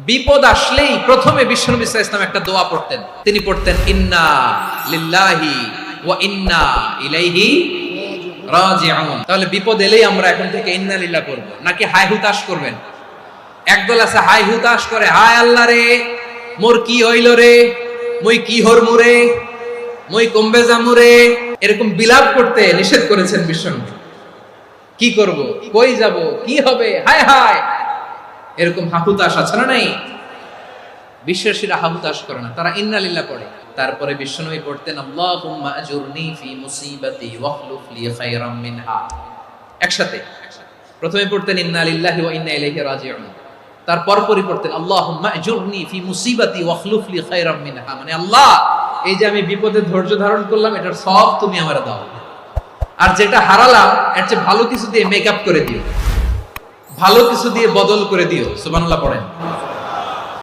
বিপদ আসলেই প্রথমে বিশ্বনবী সাল্লাল্লাহু আলাইহি ওয়াসাল্লাম একটা দোয়া পড়তেন। তিনি পড়তেন ইন্না লিল্লাহি ওয়া ইন্না ইলাইহি রাজিউন। তাহলে বিপদ এলেই আমরা এখন থেকে ইন্না লিল্লাহ করব, নাকি হায় হুতাশ করবেন? একদল আছে হায় হুতাশ করে, হায় আল্লাহ রে মোর কি হইল রে, মই কি হরমু রে, মই কমবে যামু রে, এরকম বিলাপ করতে নিষেধ করেছেন বিশ্বনবী। কি করব, কই যাব, কি হবে, হায় হায়, এরকম হাহুতাশ আছে না? নাই। বিশ্বাসীরা হাহুতাশ করে না, তারা ইন্না লিল্লাহ পড়ে। তারপরে বিশ্বনবী পড়তেন আল্লাহুম্মা আজুরনি ফি মুসিবাতি ওয়াখলুফ লি খায়রাম মিনহা। একসাথে প্রথমে পড়তেন ইন্না লিল্লাহি ওয়া ইন্না ইলাইহি রাজিউন, তারপর পড়তেন আল্লাহুম্মা আজুরনি ফি মুসিবাতি ওয়াখলুফ লি খায়রাম মিনহা, মানে আল্লাহ এই যে আমি বিপদে ধৈর্য ধারণ করলাম এটার সব তুমি আমারে দাও, আর যেটা হারালাম এর চেয়ে ভালো কিছু দিয়ে মেকআপ করে দিও, ভালো কিছু দিয়ে বদল করে দিও। সুবহানাল্লাহ পড়েন।